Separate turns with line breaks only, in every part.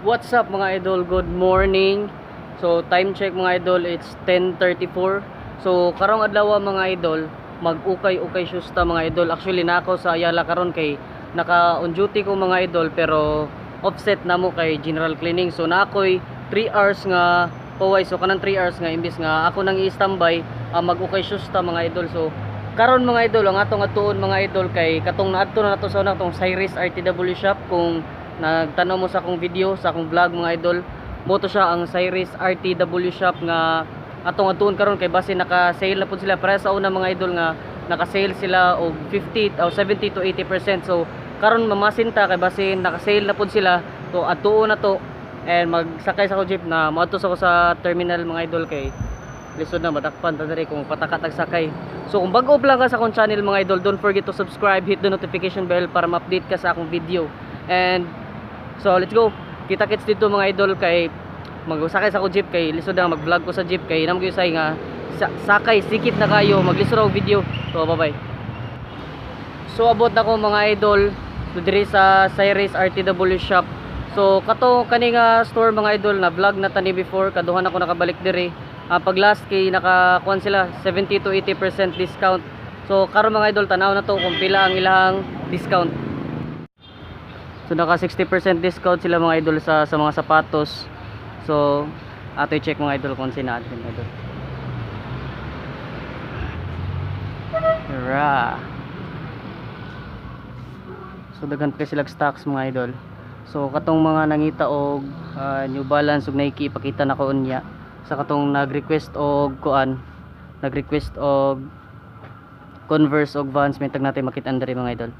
What's up mga idol? Good morning. So time check mga idol, it's 10:34. So karong adlaw mga idol, mag-ukay-ukay syusta mga idol. Actually nako sa Ayala karon kay naka on duty ko mga idol, pero offset namo kay general cleaning. So nakoy 3 hours nga paway. So kanang 3 hours nga imbis nga ako nang i-standby, mag-ukay syusta mga idol. So karon mga idol, ang atong atuon mga idol kay katong naadto na nato sa una tong Cyrus RTW shop. Kung nagtanaw mo sa akong video, sa akong vlog mga idol, mo to siya ang Cyrus RTW shop nga atong atuon karon kay base naka-sale na pud sila para sa una mga idol nga naka-sale sila og 50 o 70 to 80%. So karon mamasinta kay base naka-sale na pud sila. So atuon na to and magsakay sa ko jeep na moadto sa ko sa terminal mga idol kay lisod na matakpan ta diri kung patakat sakay. So kung bago pa lang ka sa akong channel mga idol, don't forget to subscribe, hit the notification bell para ma-update ka sa akong video. And so let's go. Kita-kits dito mga idol kay magsakay sa ko jeep kay lisod na mag-vlog ko sa jeep kay namo gyud say nga sakay sikit na kayo maglisod og video. So bye bye. So abot na ko mga idol diri sa Cyrus RTW shop. So kato kani nga store mga idol na vlog na tani before, kaduhan ako nakabalik diri. Pag last kay nakakuan sila 70 to 80% discount. So karon mga idol tanaw na to kung pila ang ilang discount. So naka 60% discount sila mga idol sa mga sapatos. So ato i-check mga idol kung sino atin mga idol. Hurrah. So daghan pa sila stocks mga idol. So katong mga nangita og New Balance ug Nike ipakita na ko unya. Sa katong nag-request og kuan, nag-request og Converse og Vans, may tag natin makita diri mga idol.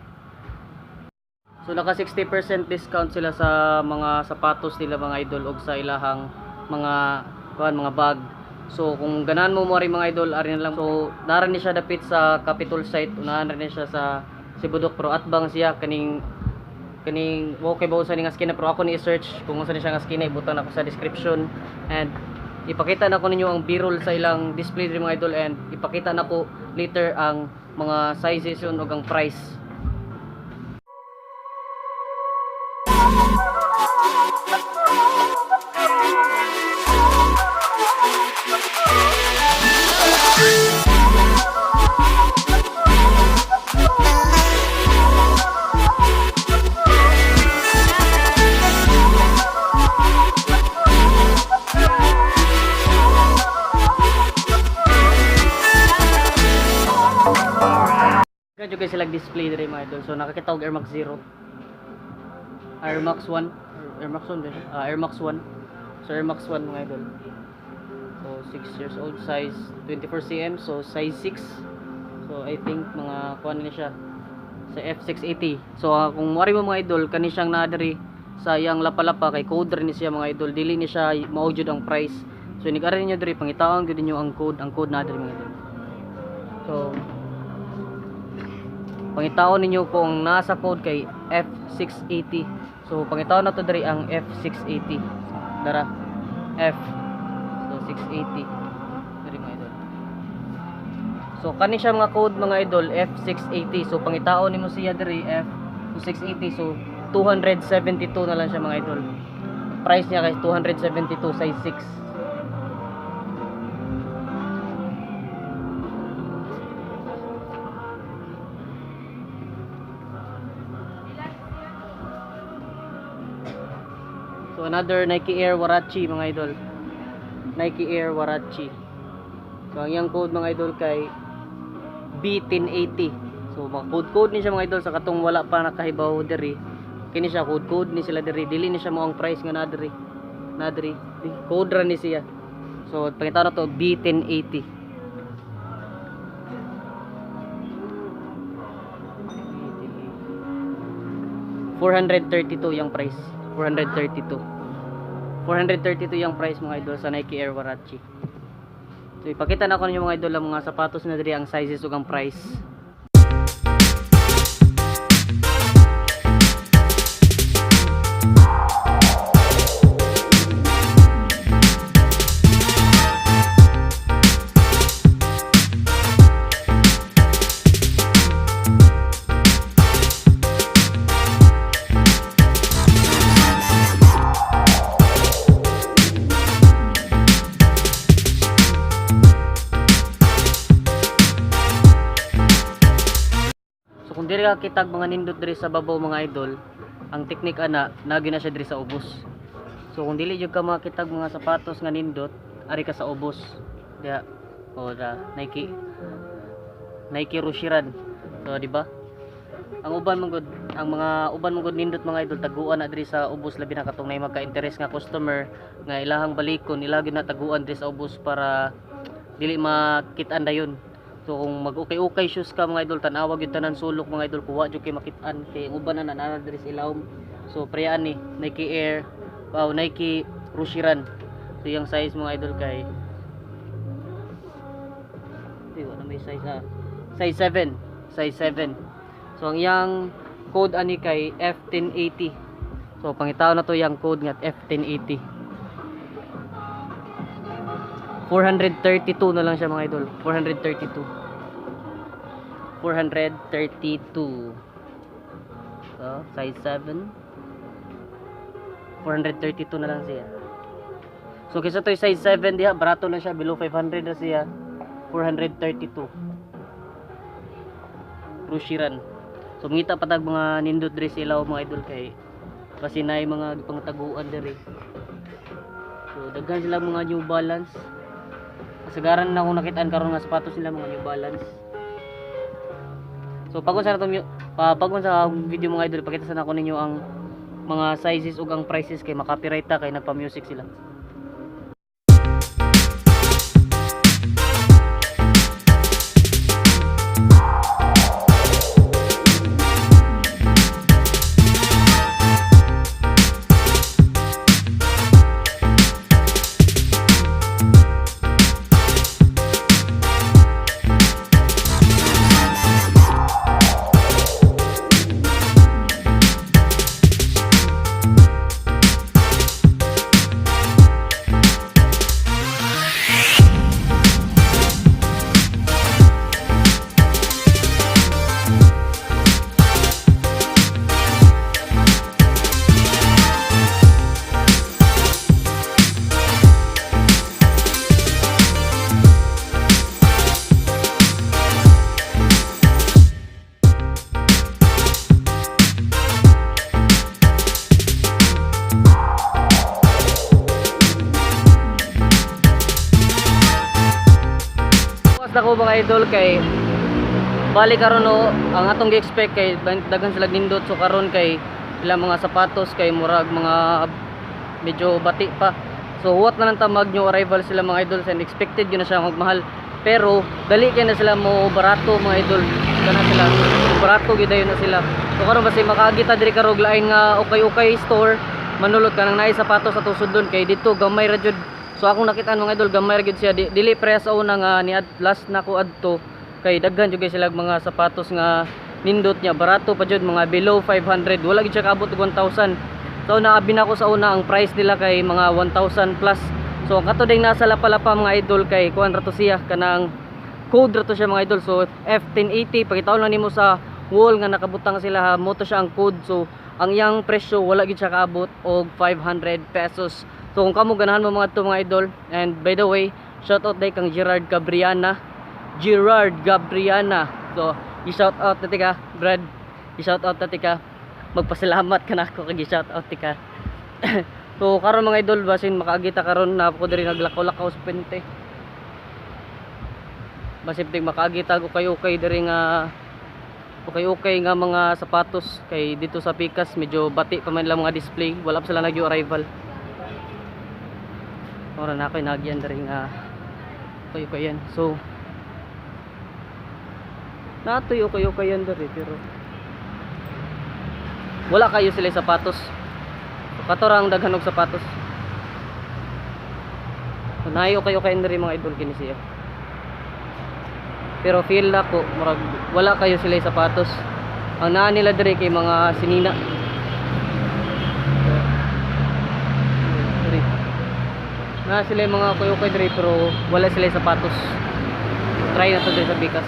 So naka 60% discount sila sa mga sapatos nila mga idol og sa ilahang mga kuan, mga bag. So kung ganahan mo rin mga idol, ari na lang. So naran ni siya dapit sa Capitol site, unahan rin siya sa Sibudok, Pro atbang siya kaning okay ba sa ni nga skin, pero ako ni search kung unsa ni siya nga skin, ibutan ako sa description and ipakita na ko ninyo ang b-roll sa ilang display diri mga idol, and ipakita na ko later ang mga sizes yun ug ang price. Kadyo guys sila display diri mga idol. So nakakita og Air Max 0, Air Max 1, Air Max 1 din. Air Max 1. So Air Max 1 mga idol. So 6 years old, size 24 cm, so size 6. So I think mga kuan ni siya sa F680. So kung mari mo mga idol, kani siyang naa diri sa iyang lapalapa kay code rin ni siya mga idol. Dili ni siya mao jud ang price. So nig-ari niyo diri pangitaon gyud niyo ang code na diri mga idol. So pangitaon ninyo kung nasa code kay F680. So pangitaon na to diri ang F680. Dara F. So 680 diri mga idol. So kani siya mga code mga idol, F680. So pangitaon nimo siya diri F680. So 272 na lang siya mga idol. Price niya kay 272, size 6. So another Nike Air Warachi mga idol. Nike Air Warachi. So ang yang code mga idol kay B1080. So mga code ni siya mga idol sa katong wala pa nakahibaw diri. Kini siya code ni sila diri. Dili ni siya mo ang price nga na diri. Na diri. Code ra ni siya. So pangita na to B1080. $432 yung price. 432 yung price mga idol sa Nike Air Warachi. So ipakita na ko ninyo mga idol ang mga sapatos na diri, ang sizes ug ang price. ka kitag mga nindot diri sa babaw mga idol, ang teknik ana nagi na siya diri sa ubos. So kung dili jud ka makitag mga sapatos nga nindot, ari ka sa ubos. Diya o da Nike Rushiran. So di ba? Ang uban man gud, ang mga uban man gud nindot mga idol taguan na diri sa ubos, labi na katong nay magka-interest nga customer nga ilahang balikon, ilagi na taguan diri sa ubos para dili makit-an dayon. So kung mag-ukay-ukay shoes ka mga idol, tanawa gyud tanan sulok mga idol, kuwa jud kay makit-an kay uban na nanana diri sa ilawom. So preyaan ni Nike Air, Nike Rushiran. So yung size mga idol kay wala may size size 7, size 7. So ang yang code ani kay F1080. So pangitaw na to yang code nga F1080. 432 na lang siya mga idol. 432. 432. So size 7. 432 na lang siya. So kaysa to size 7 diha, barato lang siya, below 500 na siya. 432. Rushiran. So mangita patag mga nindot diri sa ilaw mga idol kay kasi nay mga pangtaguan diri. So daghan sila mga New Balance. Kasagaran na akong nakitaan karon nga sapatos nila mga New Balance. So pag sa video mga idol, pakita sana ko ninyo ang mga sizes ug ang prices kay makapiright ta kay nagpa-music sila. Ako mga idol kay balik karon no, ang atong gi-expect kay daghan sila nindot, so karon kay ilang mga sapatos kay murag mga medyo bati pa. So huwat na lang tamag new arrival sila mga idol, and expected yun na siya magmahal, pero dali kay na sila mo barato mga idol, kana sila barato gyud dayon na sila. So karon basi makaagita diri karog lain nga okay store, manulot ka nang naay sapatos sa tusod doon kay dito gamay ra jud. So akong nakitaan mga idol, gamay ra gyud siya, dili pre sa una nga ni last na ko adto kay daghan jud sila mga sapatos nga nindot niya, barato pa jud, mga below 500, wala gyud siya kaabot og 1,000. So naabi na ko sa una ang price nila kay mga 1,000 plus. So kato ding nasa lapalapa mga idol kay kuan ra to siya, kanang code ra to siya mga idol. So F1080, pakitaon lang nimo sa wall nga nakabutang sila ha, mo to siya ang code. So ang yang presyo wala gyud siya kaabot og 500 pesos. So kung kamo ganahan mo mga to mga idol, and by the way, shout out day kang Gerard Gabriana. So i-shout out na tika, Brad. I-shout out na tika. Magpasalamat ka na ako kag i-shout out tika. So karon mga idol, basin makaagita karon na ako diri naglakaw-lakaw sa pente. Basin ting makaagita ko kayo diri nga okay nga mga sapatos kay dito sa Pikas medyo bati pa man lang mga display, wala pa sila nag-arrival. Ora na ako nagyan diri nga okay yan. So natoy okay yan diri, pero wala kayo sila sapatos. Katorang daghan og sapatos. So nayo kayo diri mga idol kini siya. Pero feel na ko murag wala kayo sila sapatos. Ang naa nila diri kay mga sinina. Na sila mga okay diri pero wala sila sapatos. Try na to diri sa Pikas.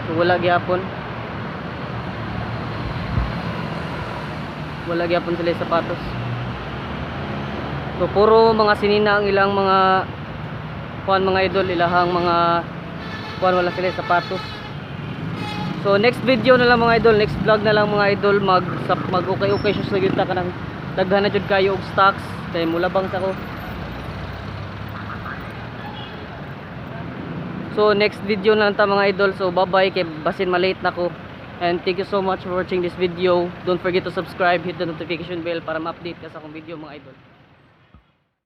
So wala gyapon sila sapatos. So puro mga sinina ang ilang mga kuan mga idol, ilahang mga kuan wala sila sapatos. So next video na lang mga idol, next vlog na lang mga idol, mag okay siya sa gyud ta kanang daghan na jud kayo og stocks kay mulabang sa ko. So next video na lang ta mga idol. So bye bye kay basin malate na ko. And thank you so much for watching this video. Don't forget to subscribe, hit the notification bell para ma-update ka sa akong video mga idol.